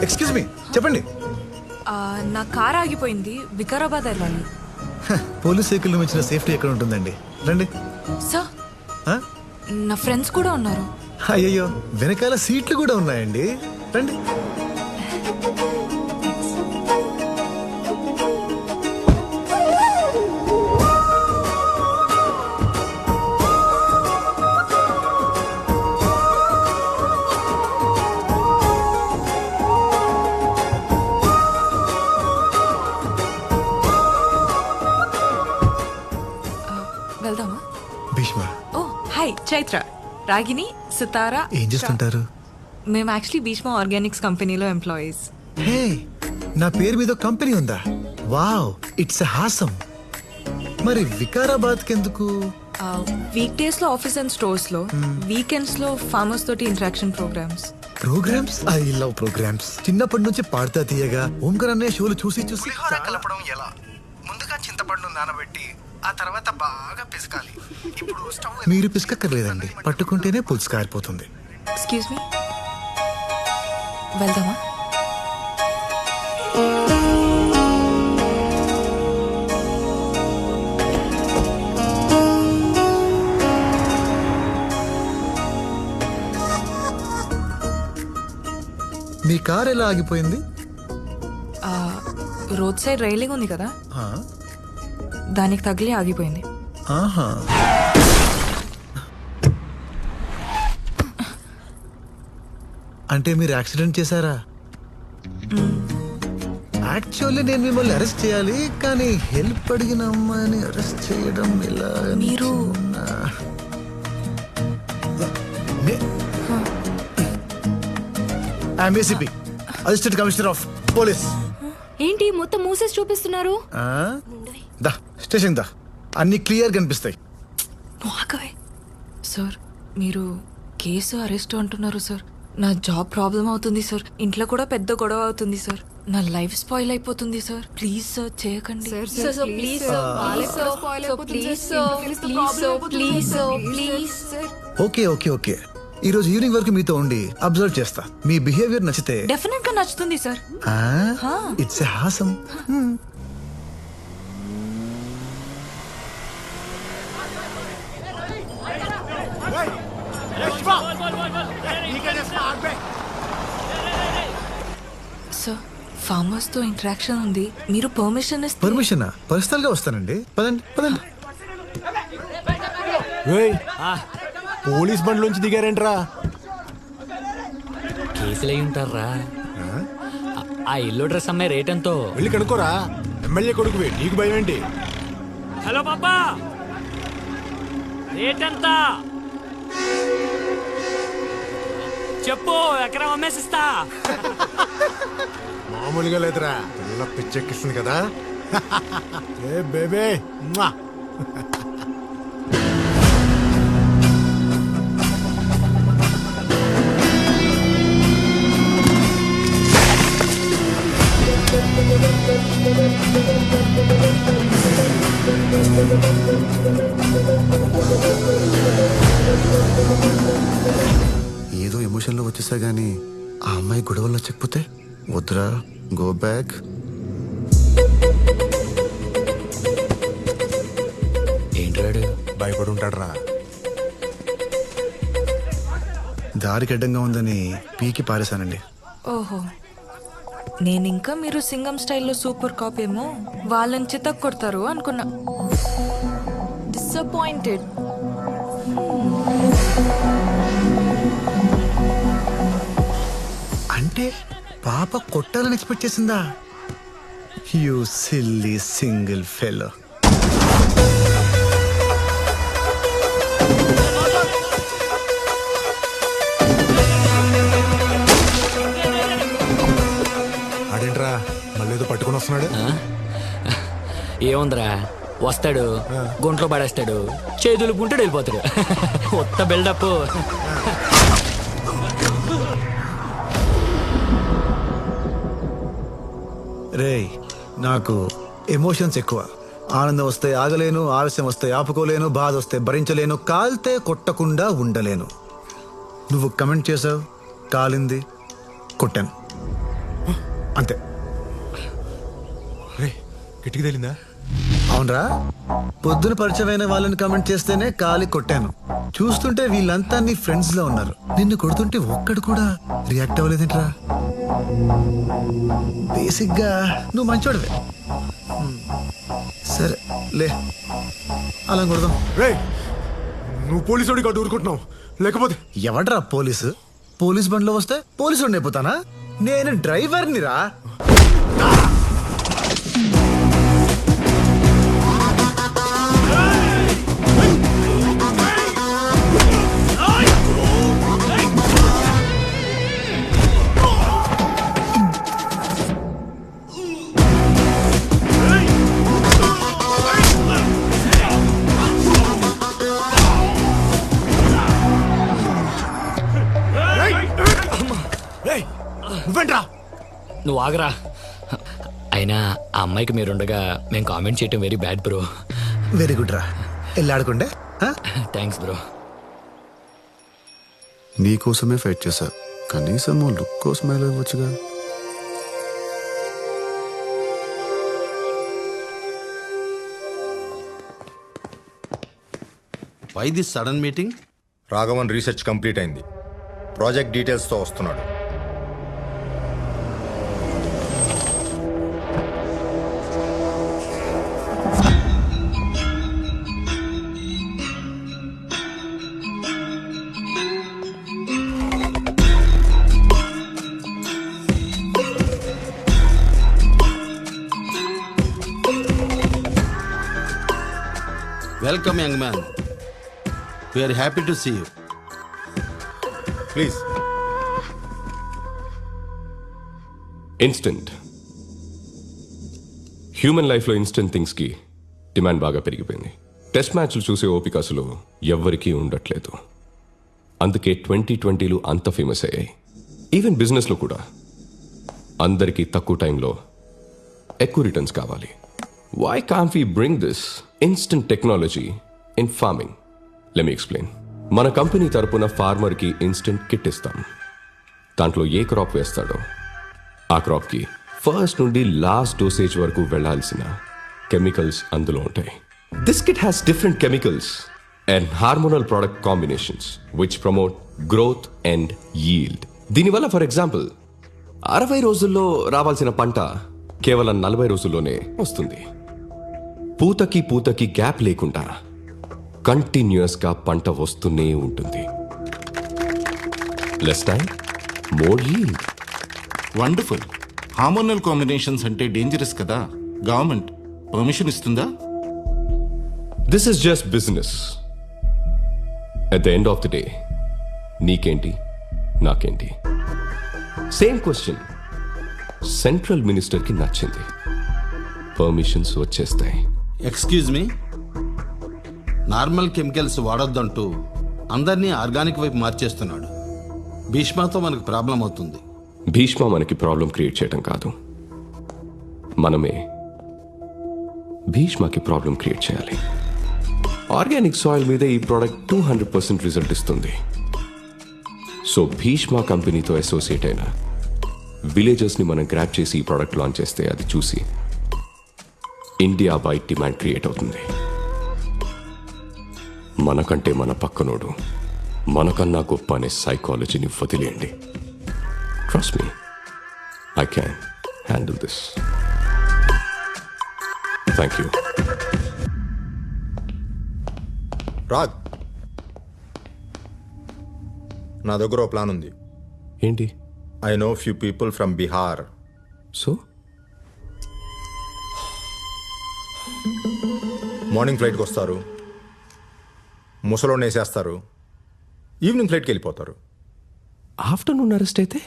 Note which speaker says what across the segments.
Speaker 1: Excuse me, చెప్పండి.
Speaker 2: నా car ఆగిపోయింది, వికారాబాద్ వెళ్ళాలి.
Speaker 1: పోలీస్ వెహికల్ మించిన సేఫ్టీ ఎక్కడ ఉంటుందండి? రండి.
Speaker 2: సార్,
Speaker 1: ఆ?
Speaker 2: నా ఫ్రెండ్స్ కూడా ఉన్నారు.
Speaker 1: అయ్యయ్యో, వెనకాల సీట్లు కూడా ఉన్నాయండి. రండి.
Speaker 2: వెళ్దామా?
Speaker 1: Bheeshma,
Speaker 2: oh hi, Chaitra, Ragini, Sitara.
Speaker 1: ఏం చేస్తుంటారు?
Speaker 2: మేము యాక్చువల్లీ భీష్మ ఆర్గానిక్స్ కంపెనీలో ఎంప్లాయీస్.
Speaker 1: హే, నా పేరు మీద కంపెనీ ఉందా? Wow, it's awesome. మరి వికారాబాద్ కెందుకు?
Speaker 2: వీక్ డేస్ లో ఆఫీస్ అండ్ స్టోర్స్ లో, వీకెండ్స్ లో ఫార్మర్స్ తోటి interaction programmes.
Speaker 1: Programmes? I love programmes. చిన్నప్పటి నుంచి పాడుతా తీయగా ఓంకర్ అనే షోలు చూసి చూసి కలపడం ఎలా, ముందుగా చింతపండు నానబెట్టి ఆ తర్వాత బాగా పిసకాలి. ఇప్పుడు స్టవ్ మీరు పిసకక్కర్లేదండి, పట్టుకుంటేనే పులుసు కారిపోతుంది.
Speaker 2: ఎక్స్క్యూజ్ మీ, వెళ్దామా?
Speaker 1: మీ కార్ ఎలా ఆగిపోయింది?
Speaker 2: రోడ్ సైడ్ రైలింగ్ ఉంది కదా,
Speaker 1: ఆ?
Speaker 2: దానికి తగిలి ఆగిపోయింది.
Speaker 1: ఆహా. అంటే మీరు యాక్సిడెంట్ చేశారా? యాక్చువల్లీ నేను మిమ్మల్ని అరెస్ట్ చేయాలి, కానీ హెల్ప్ అడిగిన అమ్మాయిని అరెస్ట్ చేయడం ఎలా?
Speaker 2: మీరు
Speaker 1: ACP, assistant commissioner of police.
Speaker 3: ఏంటి మొత్తం మూసేసి చూపిస్తున్నారు?
Speaker 1: దా స్టేషన్ దా, అన్ని క్లియర్ కనిపిస్తాయి.
Speaker 2: సార్, మీరు కేసు అరెస్ట్ అంటున్నారు సార్. నా జాబ్ ప్రాబ్లం అవుతుంది సార్, ఇంట్లో కూడా పెద్ద గొడవ అవుతుంది సార్, నా లైఫ్ స్పాయిల్ అయిపోతుంది సార్. ప్లీజ్ సార్, చేయకండి.
Speaker 1: ఓకే ఓకే ఓకే, ఈ రోజు ఈవినింగ్ వరకు మీతో ఉండి అబ్జర్వ్ చేస్తా. మీ బిహేవియర్ నచ్చితే
Speaker 2: డెఫినెట్ గా నచ్చుతుంది sir.
Speaker 1: It's Haasam.
Speaker 2: Sir, farmers తో ఇంటరాక్షన్ ఉంది, మీరు పర్మిషన్ ఇస్తే.
Speaker 1: పర్మిషన్ పర్సనల్ గా వస్తానండి. పదండి పదండి.
Speaker 4: పోలీస్ బండ్లోంచి దిగారేంట్రా?
Speaker 5: కేసులు అయి ఉంటారా? ఆ ఎల్లో డ్రెస్ అమ్మాయి రేట్ ఎంతో
Speaker 4: వెళ్ళి కనుక్కోరా. ఎమ్మెల్యే కొడుకువి, నీకు భయం ఏంటి?
Speaker 5: హలో పాపా, రేట్ ఎంత చెప్పు, ఎకరం అమ్మేసిస్తా.
Speaker 4: మామూలుగా లేదురా, పిల్ల పిచ్చెక్కిస్తుంది కదా. ఏ బేబే.
Speaker 1: ఏదో ఎమోషన్లో వచ్చేసా గానీ ఆ అమ్మాయి గొడవల్లో చెక్కిపోతే వద్దురా. Go back.
Speaker 5: ఏంటాడు?
Speaker 4: భయపడి ఉంటాడురా.
Speaker 1: దారికి అడ్డంగా ఉందని పీకి పారేశానండి.
Speaker 2: ఓహో, నేనింకా మీరు సింగం స్టైల్లో సూపర్ కాప్ ఏమో వాళ్ళని చితక్ కొడతారు అనుకున్నా. డిసప్పాయింటెడ్.
Speaker 1: అంటే పాప కొట్టాలని ఎక్స్పెక్ట్ చేసిందా? You silly single fellow.
Speaker 4: ఆడేంట్రా మళ్ళీ ఏదో పట్టుకొని వస్తున్నాడు?
Speaker 5: ఏముందిరా, వస్తాడు, గుంట్లో పడేస్తాడు, చేతులు పుంటాడు, వెళ్ళిపోతాడు. కొత్త బిల్డప్.
Speaker 1: రేయ్, నాకు ఎమోషన్స్ ఎక్కువ. ఆనందం వస్తే ఆగలేను, ఆలస్యం వస్తే ఆపుకోలేను, బాధ వస్తే భరించలేను, కాల్తే కొట్టకుండా ఉండలేను. నువ్వు కమెంట్ చేసావు, కాలింది, కొట్టాను.
Speaker 4: అంతే. రే కిటికీ తేలిందా?
Speaker 1: అవునరా, పొద్దున పరిచయమైన వాళ్ళని కమెంట్ చేస్తేనే కాలి కొట్టాను. చూస్తుంటే వీళ్ళంతా నీ ఫ్రెండ్స్ లో ఉన్నారు. నిన్ను కొడుతుంటే ఒక్కడు కూడా రియాక్ట్ అవ్వలేదేంట్రా? బేసిక్ గా నువ్వు మంచోడివే. సరే లే, అలా కొడదాం.
Speaker 4: రే నువ్వు పోలీసు కాదు ఊరుకుంటున్నావు, లేకపోతే
Speaker 1: ఎవడ్రా పోలీసు? పోలీస్ బండ్లో వస్తే పోలీసు అయిపోతానా? నేను డ్రైవర్ని రా.
Speaker 4: నువ్వేంట్రా?
Speaker 5: నువ్వు ఆగరా. అయినా ఆ అమ్మాయికి మీరుండగా మేము కామెంట్ చేయటం very bad bro.
Speaker 1: Very good రా, వెళ్ళాడుకుండే.
Speaker 5: Thanks bro.
Speaker 6: నీకోసమే ఫైట్ చేశా, కనీసం ఓ లుక్ కోసమే ఇవ్వచ్చుగా.
Speaker 7: Why this sudden meeting?
Speaker 8: Raghavan research complete అయింది. ప్రాజెక్ట్ డీటెయిల్స్తో వస్తున్నాడు.
Speaker 7: Welcome young man, we're happy to see you.
Speaker 8: Please.
Speaker 9: Instant human లైఫ్లో ఇన్స్టెంట్ థింగ్స్కి డిమాండ్ బాగా పెరిగిపోయింది. టెస్ట్ మ్యాచ్లు చూసే ఓపిక అసలు ఎవ్వరికీ ఉండట్లేదు. అందుకే 2020 అంత ఫేమస్ అయ్యాయి. ఈవెన్ బిజినెస్లో కూడా అందరికీ తక్కువ టైంలో ఎక్కువ రిటర్న్స్ కావాలి. Why can't we bring this instant technology in farming? Let me explain. మన కంపెనీ తరపున ఫార్మర్కి ఇన్స్టెంట్ కిట్ ఇస్తాం. దాంట్లో ఏ క్రాప్ వేస్తాడో ఆ క్రాప్కి ఫస్ట్ నుండి లాస్ట్ డోసేజ్ వరకు వెళ్లాల్సిన కెమికల్స్ అందులో ఉంటాయి. This kit has different chemicals and hormonal product combinations which promote growth and yield. దీనివల్ల ఫర్ ఎగ్జాంపుల్ 60 రోజుల్లో రావాల్సిన పంట కేవలం 40 రోజుల్లోనే వస్తుంది. పూతకి గ్యాప్ లేకుండా కంటిన్యూస్ గా పంట వస్తూనే ఉంటుంది. Less time, more yield.
Speaker 7: Wonderful. Hormonal combinations అంటే డేంజరస్ కదా, గవర్నమెంట్ పర్మిషన్ ఇస్తుందా?
Speaker 9: This is just business. At the end of the day నీకేంటి నాకేంటి? సేమ్ క్వశ్చన్ సెంట్రల్ మినిస్టర్కి నచ్చింది, పర్మిషన్స్ వచ్చేస్తాయి.
Speaker 7: ఎక్స్క్యూజ్ మీ, నార్మల్ కెమికల్స్ వాడొద్దంటూ అందరినీ ఆర్గానిక్ వైపు మార్చేస్తున్నాడు. భీష్మతో మనకు ప్రాబ్లం అవుతుంది.
Speaker 9: భీష్మ మనకి ప్రాబ్లం క్రియేట్ చేయడం కాదు, మనమే భీష్మకి ప్రాబ్లం క్రియేట్ చేయాలి. ఆర్గానిక్ సాయిల్ మీద ఈ ప్రోడక్ట్ 200% రిజల్ట్ ఇస్తుంది. సో భీష్మ కంపెనీతో అసోసియేట్ అయిన విలేజర్స్ని మనం గ్రాప్ చేసి ఈ ప్రోడక్ట్ లాంచ్ చేస్తే అది చూసి ఇండియా వైడ్ డిమాండ్ క్రియేట్ అవుతుంది. మనకంటే మన పక్కనోడు మనకన్నా గొప్ప అనే సైకాలజీని వదిలేయండి. Trust me, I can handle this. Thank you.
Speaker 8: Raag, నా దగ్గర ఓ ప్లాన్ ఉంది.
Speaker 9: ఏంటి?
Speaker 8: I know few people from Bihar.
Speaker 9: So
Speaker 8: morning ఫ్లైట్కి వస్తారు, ముసలోని వేసేస్తారు, ఈవినింగ్ ఫ్లైట్కి వెళ్ళిపోతారు.
Speaker 9: ఆఫ్టర్నూన్ అరెస్ట్ అయితే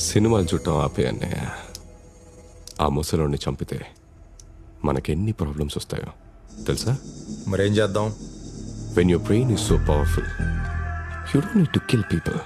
Speaker 9: సినిమాలు చుట్టం ఆపే అన్నయ్య. ఆ ముసలోని చంపితే మనకెన్ని ప్రాబ్లమ్స్ వస్తాయో తెలుసా?
Speaker 8: మరేం చేద్దాం?
Speaker 9: When your brain is so powerful, you don't need to kill people.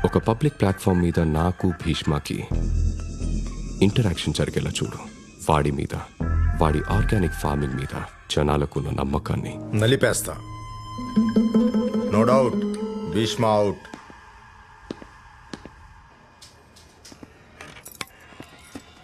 Speaker 9: ఒక పబ్లిక్ ప్లాట్ఫామ్ మీద నాకు భీష్మకి ఇంటరాక్షన్ జరిగేలా చూడు. వాడి మీద, వాడి ఆర్గానిక్ ఫార్మింగ్ మీద జనాలకున్న నమ్మకాన్ని
Speaker 8: నలిపేస్తా. No doubt Bheeshma out.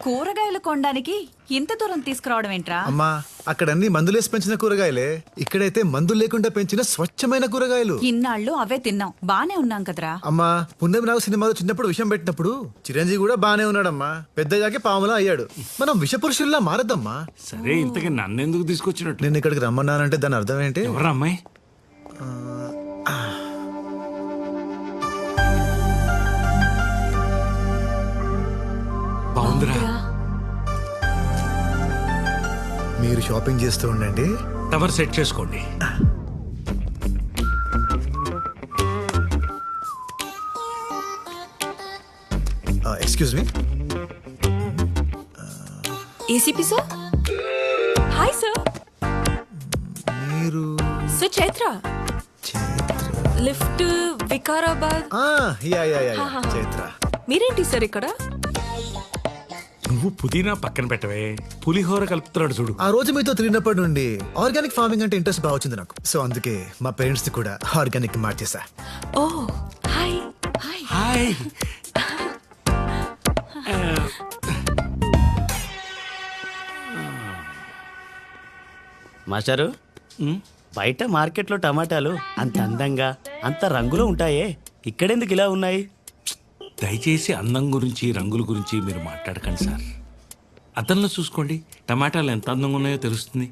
Speaker 10: కూరగాయలు కొనడానికి ఇంత దూరం తీసుకురావడం ఏంట్రా?
Speaker 1: అమ్మా అక్కడ అన్ని మందులేసి పెంచిన కూరగాయలే, ఇక్కడైతే మందులు లేకుండా పెంచిన స్వచ్ఛమైన కూరగాయలు.
Speaker 10: ఇన్నాళ్ళు అవే తిన్నాం, బానే ఉన్నాం కదరా.
Speaker 1: అమ్మా పుణ్యం నాగు సినిమాలో చిన్నప్పుడు విషం పెట్టినప్పుడు చిరంజీవి కూడా బానే ఉన్నాడమ్మా, పెద్దయ్యాకే పాములా అయ్యాడు. మనం విషపురుషుల్లా మారద్దమ్మా.
Speaker 11: సరే ఇంతకీ నన్నెందుకు తీసుకొచ్చినట్టు?
Speaker 1: నేను ఇక్కడికి రమ్మన్నానంటే దాని అర్థం ఏంటి?
Speaker 11: ఎవరా అమ్మాయి? బాగుందిరా.
Speaker 1: మీరు షాపింగ్ చేస్తూ ఉండండి,
Speaker 11: టవర్ సెట్ చేసుకోండి.
Speaker 1: Excuse me.
Speaker 2: ACP sir. Hi sir.
Speaker 1: మీరు
Speaker 2: sir Chaitra, lift Vikarabad.
Speaker 1: Yeah yeah yeah Chaitra.
Speaker 2: మీరేంటి సార్ ఇక్కడ?
Speaker 11: నువ్వు పుదీనా పక్కన పెట్టవే, పులిహోర కలుపుతున్నాడు చూడు.
Speaker 1: ఆ రోజు మీతో తిరిగినప్పటి నుండి ఆర్గానిక్ ఫార్మింగ్ అంటే ఇంట్రెస్ట్ బాగా వచ్చింది నాకు. సో అందుకే మా పేరెంట్స్ ని కూడా ఆర్గానిక్ మార్చేసా.
Speaker 2: ఓ హాయ్. హాయ్.
Speaker 11: హాయ్.
Speaker 12: మాస్టారు, బయట మార్కెట్లో టమాటాలు అంత అందంగా అంత రంగులో ఉంటాయే, ఇక్కడెందుకు ఇలా ఉన్నాయి?
Speaker 11: దయచేసి అందం గురించి రంగుల గురించి మీరు మాట్లాడకండి సార్. అద్దంలో చూసుకోండి, టమాటాలు ఎంత అందంగా ఉన్నాయో తెలుస్తుంది.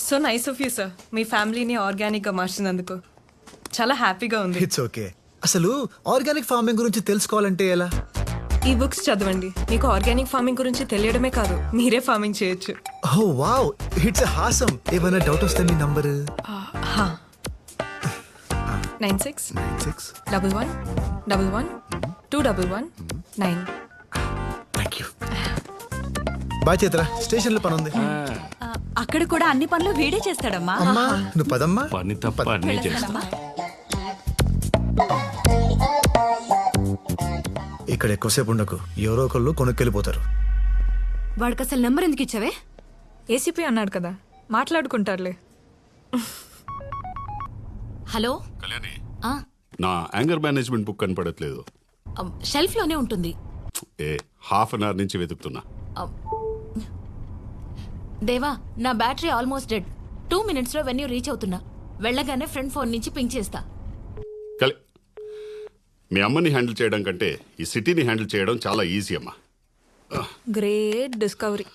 Speaker 2: So nice of you sir, మీ ఫ్యామిలీని ఆర్గానిక్ గా మార్చినందుకు చాలా హ్యాపీగా ఉంది.
Speaker 1: It's okay. అసలు ఆర్గానిక్ ఫార్మింగ్ గురించి తెలుసుకోవాలంటే ఎలా?
Speaker 2: ఈ బుక్స్ చదవండి, మీకు ఆర్గానిక్ ఫార్మింగ్ గురించి తెలియడమే కాదు, మీరే ఫార్మింగ్ చేయొచ్చు.
Speaker 1: Oh wow, it's awesome. ఏమైనా డౌట్ వస్తే మీ number
Speaker 2: 9611112119.
Speaker 1: Thank you. Bye Chaitra, station లో పని ఉంది.
Speaker 10: అక్కడ కూడా అన్ని పనులు వీడే చేస్తాడమ్మా.
Speaker 1: అమ్మా నువ్వు పదమ్మా.
Speaker 11: పని తప్ప అన్నీ చేస్తా.
Speaker 1: ఇక్కడ ఎక్కువసేపు ఉండకు, ఎవరో ఒకళ్ళు కొనుక్కెళ్ళిపోతారు.
Speaker 3: వాడికి అసలు నెంబర్ ఎందుకు ఇచ్చావే?
Speaker 2: ఏసీపీ అన్నాడు కదా, మాట్లాడుకుంటారులే.
Speaker 3: హలో,
Speaker 6: కళ్యాణి,
Speaker 3: ఆ,
Speaker 6: నా యాంగర్ మేనేజ్మెంట్ బుక్ కనపడట్లేదు.
Speaker 3: షెల్ఫ్ లోనే ఉంటుంది.
Speaker 6: హాఫ్ అన్ అవర్ నుంచి వెతుకుతున్నా.
Speaker 3: దేవా, నా బ్యాటరీ ఆల్మోస్ట్ డెడ్. 2 minutes లో వెన్యూ రీచ్ అవుతున్నా. వెళ్ళగానే ఫ్రెండ్ ఫోన్ నుంచి పింక్ చేస్తా.
Speaker 6: మీ అమ్మని హ్యాండిల్ చేయడం కంటే ఈ సిటీని హ్యాండిల్ చేయడం చాలా ఈజీ అమ్మా.
Speaker 2: Great discovery.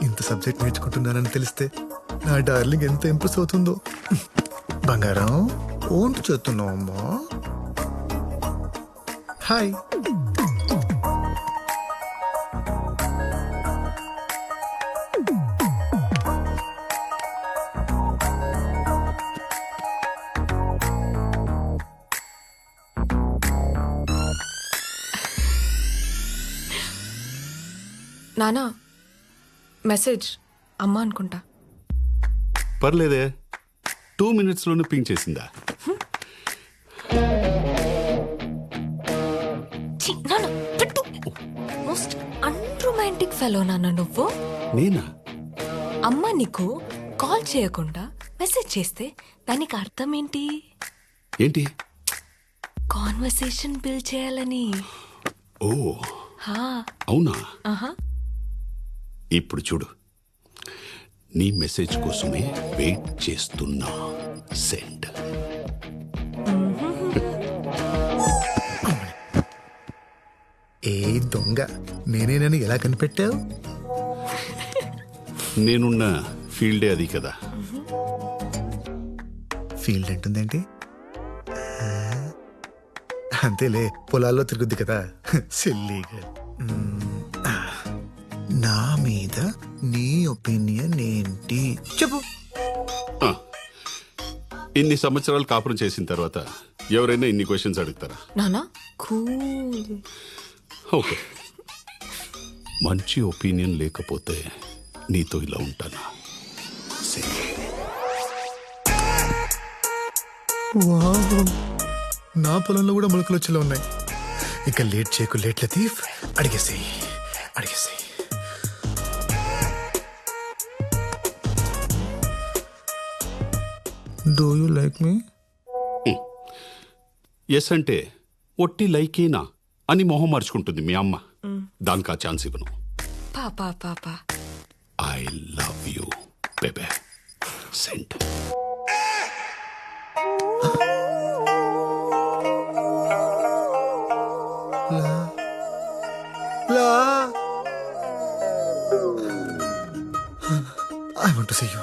Speaker 1: ఇంత సబ్జెక్ట్ నేర్చుకుంటున్నానని తెలిస్తే నా డార్లింగ్ ఎంత ఇంప్రెస్ అవుతుందో. బంగారం ఓంటు చేస్తున్నావు అమ్మా. హాయ్.
Speaker 2: నానా, మెసేజ్ అమ్మ అనుకుంటా.
Speaker 6: పర్లేదే, 2 minutes లోనే పింక్ చేసిందా?
Speaker 2: మోస్ట్ అన్రొమాంటిక్ ఫెలో నాన్న నువ్వు.
Speaker 6: నేనా?
Speaker 2: అమ్మ నీకు కాల్ చేయకుండా మెసేజ్ చేస్తే దానికి అర్థం ఏంటి?
Speaker 6: ఏంటి?
Speaker 2: కాన్వర్సేషన్ బిల్డ్ చేయాలని.
Speaker 6: ఓ అవునా? ఇప్పుడు చూడు, నీ మెసేజ్ కోసమే వెయిట్ చేస్తున్నా. సెండ్.
Speaker 1: ఏ దొంగ, నేనేనని ఎలా కనిపెట్టావు?
Speaker 6: నేనున్న ఫీల్డే అది కదా.
Speaker 1: ఫీల్డ్ అంటుందేంటి? అంతేలే, పొలాల్లో తిరుగుద్ది కదా సిల్లీగా. నా మీద నీ ఒపీనియన్ ఏంటి చెప్పు.
Speaker 6: ఇన్ని సంవత్సరాలు కాపురం చేసిన తర్వాత ఎవరైనా ఇన్ని క్వశ్చన్స్ అడుగుతారా?
Speaker 2: నానా కూల్.
Speaker 6: ఓకే, మంచి ఒపీనియన్ లేకపోతే నీతో ఇలా ఉంటానా?
Speaker 1: వావ్, నా పొలంలో కూడా మొలకలు వచ్చేలా ఉన్నాయి. ఇక లేట్ చేయకు లేట్ లతీఫ్, అడిగేసేయ్ అడిగేసేయ్. Do you like me?
Speaker 6: Yes అంటే ఒట్టి లైకేనా అని మొహం మార్చుకుంటుంది మీ అమ్మ. దానికి ఆ ఛాన్స్ ఇవ్వను.
Speaker 2: పాపా పాపా
Speaker 6: ఐ లవ్ యూ బేబే. సెంట్.
Speaker 1: I want to see you.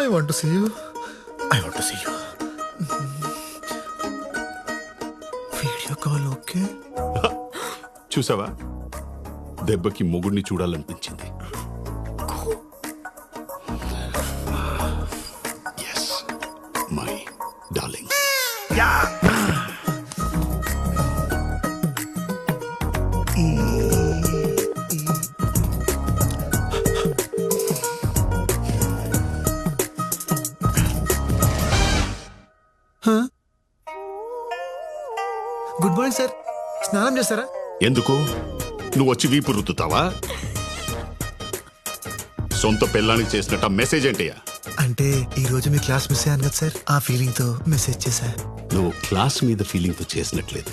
Speaker 1: I want to see you. I want to see you. Video call okay.
Speaker 6: చూసావా, దెబ్బకి మొగుడిని చూడాలనిపించింది. Yes my darling.
Speaker 1: Good morning sir. స్నానం చేస్తారా?
Speaker 6: ఎందుకు? నువ్వు వచ్చి వీపు రుద్దుతావా? సొంత పెళ్ళానికి చేసినట్ట మెసేజ్ ఏంటయ్యా?
Speaker 1: అంటే ఈ రోజు మీ క్లాస్ మిస్ అయ్యాను కదా సార్, ఆ ఫీలింగ్ తో మెసేజ్ చేశా.
Speaker 6: నువ్వు క్లాస్ మీద ఫీలింగ్తో చేసినట్లేదు,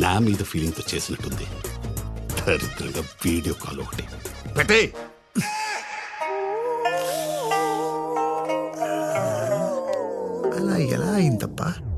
Speaker 6: నా మీద ఫీలింగ్తో చేసినట్టుంది. దరిద్రంగా వీడియో కాల్ ఒకటి పెట్టే.
Speaker 1: అలా ఎలా అయిందబ్బా?